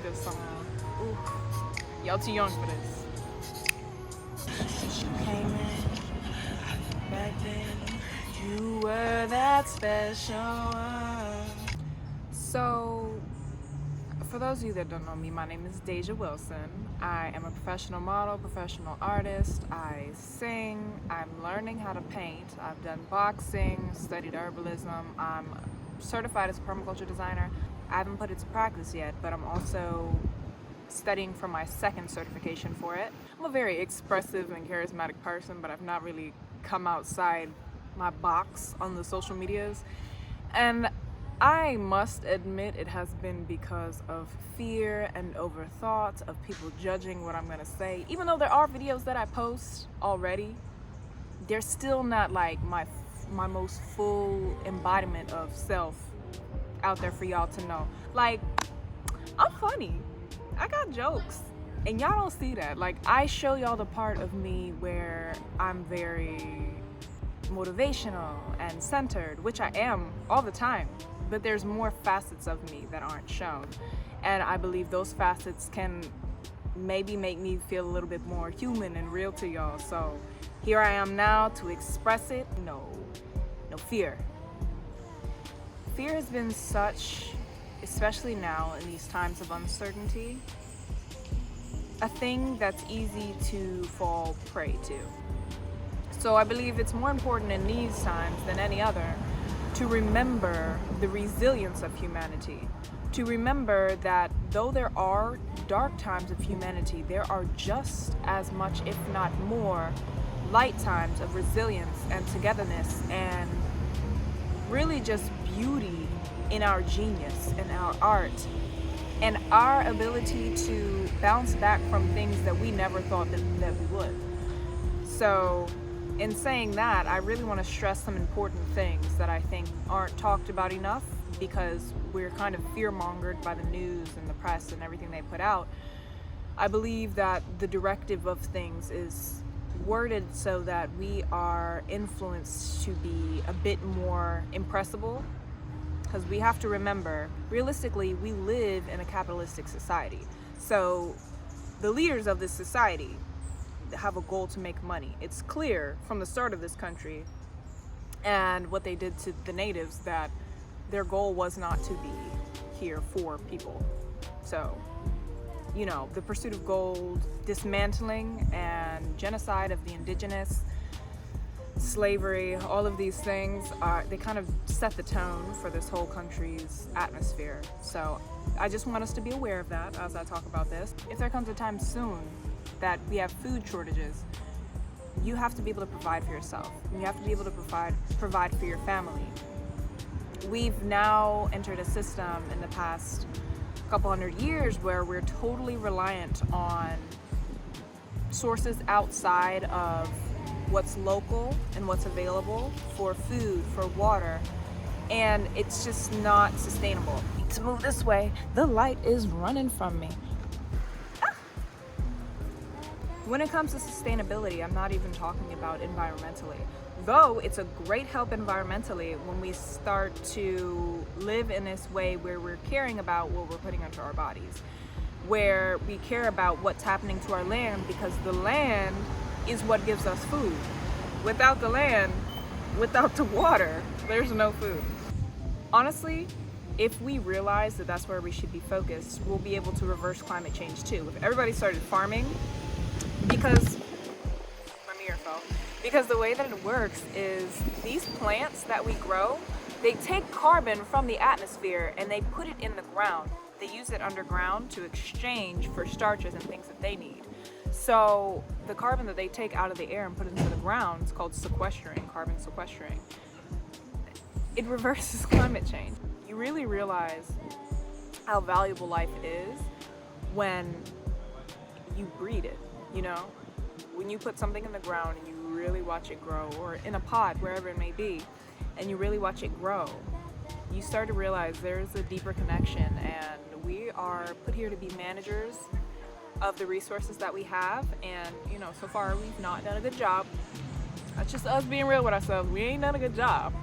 this song. Ooh, y'all too young for this. Came in back then. You were that special one. So, for those of you that don't know me, my name is Deja Wilson. I am a professional model, professional artist. I sing. I'm learning how to paint. I've done boxing, studied herbalism. I'm certified as a permaculture designer. I haven't put it to practice yet, but I'm also studying for my second certification for it. I'm a very expressive and charismatic person, but I've not really come outside my box on the social medias. And I must admit it has been because of fear and overthought of people judging what I'm gonna say. Even though there are videos that I post already, they're still not like my most full embodiment of self out there for y'all to know. Like, I'm funny. I got jokes. And y'all don't see that. Like, I show y'all the part of me where I'm very motivational and centered, which I am all the time. But there's more facets of me that aren't shown. And I believe those facets can maybe make me feel a little bit more human and real to y'all. So here I am now to express it. No fear. Fear has been such, especially now in these times of uncertainty, a thing that's easy to fall prey to. So I believe it's more important in these times than any other to remember the resilience of humanity, to remember that though there are dark times of humanity, there are just as much, if not more, light times of resilience and togetherness and really just beauty in our genius and our art and our ability to bounce back from things that we never thought that we would. So in saying that, I really want to stress some important things that I think aren't talked about enough because we're kind of fear-mongered by the news and the press and everything they put out. I believe that the directive of things is worded so that we are influenced to be a bit more impressible, because we have to remember, realistically, we live in a capitalistic society. So the leaders of this society have a goal to make money. It's clear from the start of this country and what they did to the natives that their goal was not to be here for people. So, you know, the pursuit of gold, dismantling and genocide of the indigenous, slavery, all of these things they kind of set the tone for this whole country's atmosphere. So I just want us to be aware of that as I talk about this. If there comes a time soon that we have food shortages, you have to be able to provide for yourself. You have to be able to provide for your family. We've now entered a system in the past couple hundred years where we're totally reliant on sources outside of what's local and what's available for food, for water, and it's just not sustainable. To move this way, the light is running from me. When it comes to sustainability, I'm not even talking about environmentally. Though it's a great help environmentally when we start to live in this way where we're caring about what we're putting into our bodies, where we care about what's happening to our land, because the land is what gives us food. Without the land, without the water, there's no food. Honestly, if we realize that that's where we should be focused, we'll be able to reverse climate change too. If everybody started farming, because the way that it works is these plants that we grow, they take carbon from the atmosphere and they put it in the ground. They use it underground to exchange for starches and things that they need. So the carbon that they take out of the air and put into the ground is called sequestering, carbon sequestering. It reverses climate change. You really realize how valuable life is when you breed it, you know? When you put something in the ground and you really watch it grow, or in a pot, wherever it may be, and you really watch it grow, you start to realize there's a deeper connection, and we are put here to be managers of the resources that we have. And you know, so far we've not done a good job. That's just us being real with ourselves. We ain't done a good job,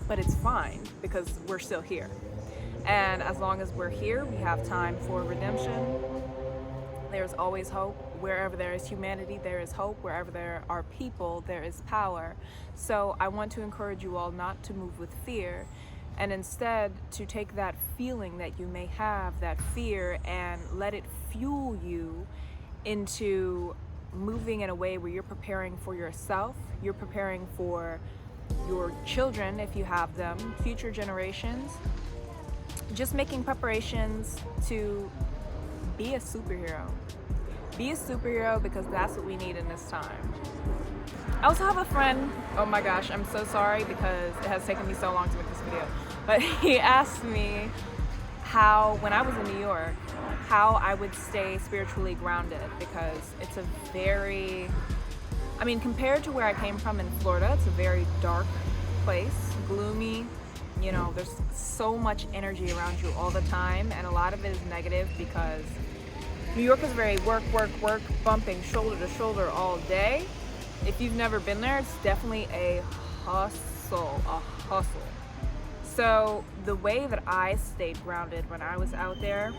but it's fine because we're still here. And as long as we're here, we have time for redemption. There's always hope. Wherever there is humanity, there is hope. Wherever there are people, there is power. So I want to encourage you all not to move with fear, and instead to take that feeling that you may have, that fear, and let it fuel you into moving in a way where you're preparing for yourself, you're preparing for your children if you have them, future generations, just making preparations to be a superhero. Be a superhero, because that's what we need in this time. I also have a friend, oh my gosh, I'm so sorry because it has taken me so long to make this video, but he asked me how, when I was in New York, how I would stay spiritually grounded, because it's a very, I mean, compared to where I came from in Florida, it's a very dark place, gloomy, you know, there's so much energy around you all the time, and a lot of it is negative because New York is very work, bumping shoulder to shoulder all day. If you've never been there, it's definitely a hustle. So the way that I stayed grounded when I was out there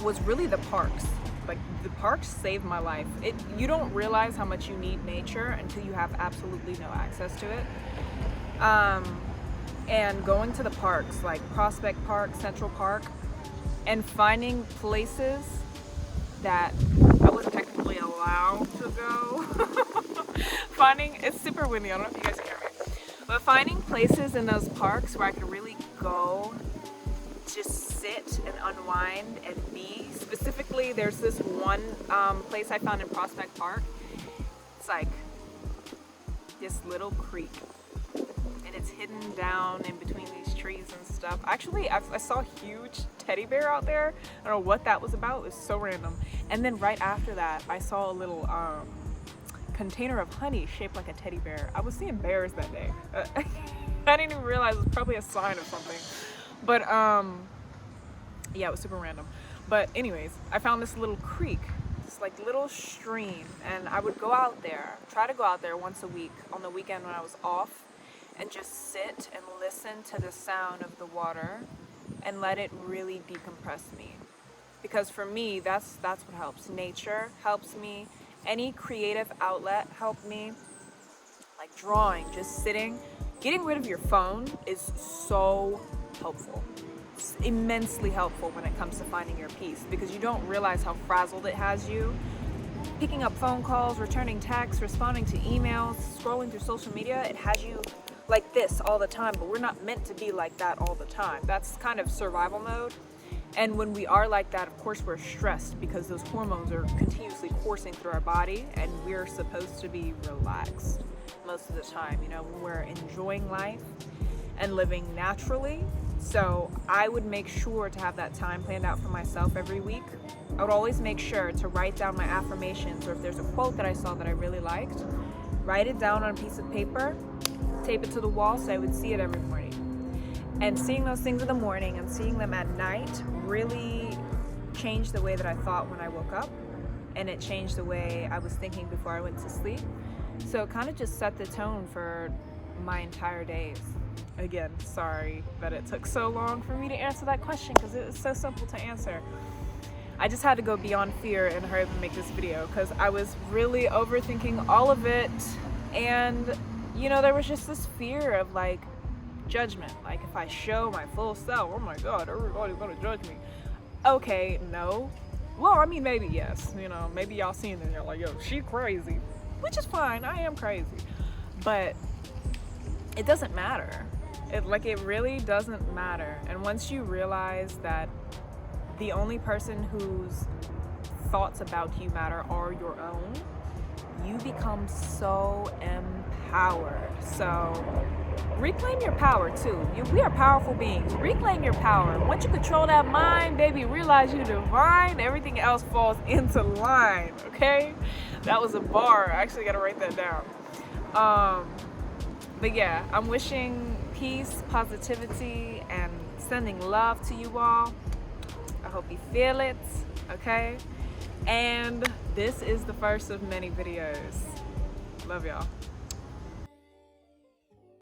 was really the parks. Like, the parks saved my life. You don't realize how much you need nature until you have absolutely no access to it. And going to the parks, like Prospect Park, Central Park, and finding places that I wasn't technically allowed to go. It's super windy, I don't know if you guys can hear me. But finding places in those parks where I could really go, just sit and unwind and be. Specifically, there's this one place I found in Prospect Park. It's like this little creek, and it's hidden down in between these trees and stuff. Actually, I saw a huge teddy bear out there. I don't know what that was about. It was so random. And then right after that, I saw a little container of honey shaped like a teddy bear. I was seeing bears that day. I didn't even realize it was probably a sign of something. But yeah, it was super random. But anyways, I found this little creek, this like little stream, and I would go out there, try to go out there once a week on the weekend when I was off, and just sit and listen to the sound of the water and let it really decompress me. Because for me, that's what helps. Nature helps me. Any creative outlet helped me. Like drawing, just sitting. Getting rid of your phone is so helpful. It's immensely helpful when it comes to finding your peace, because you don't realize how frazzled it has you. Picking up phone calls, returning texts, responding to emails, scrolling through social media, it has you like this all the time, but we're not meant to be like that all the time. That's kind of survival mode. And when we are like that, of course, we're stressed because those hormones are continuously coursing through our body, and we're supposed to be relaxed most of the time, you know, when we're enjoying life and living naturally. So I would make sure to have that time planned out for myself every week. I would always make sure to write down my affirmations, or if there's a quote that I saw that I really liked, write it down on a piece of paper, tape it to the wall so I would see it every morning. And seeing those things in the morning and seeing them at night really changed the way that I thought when I woke up, and it changed the way I was thinking before I went to sleep. So it kind of just set the tone for my entire days. Again, sorry that it took so long for me to answer that question, because it was so simple to answer. I just had to go beyond fear and hurry up and make this video, because I was really overthinking all of it. And you know, there was just this fear of like judgment. Like, if I show my full self, oh my god, everybody's gonna judge me. Okay, no. Well, I mean, maybe yes. You know, maybe y'all seen it and you're like, yo, she crazy. Which is fine, I am crazy. But it doesn't matter. It really doesn't matter. And once you realize that the only person whose thoughts about you matter are your own, you become so empowered. So reclaim your power too. We are powerful beings. Reclaim your power. Once you control that mind, baby, realize you're divine, everything else falls into line, okay? That was a bar. I actually gotta write that down. But yeah, I'm wishing peace, positivity, and sending love to you all. I hope you feel it, okay? And this is the first of many videos. Love y'all.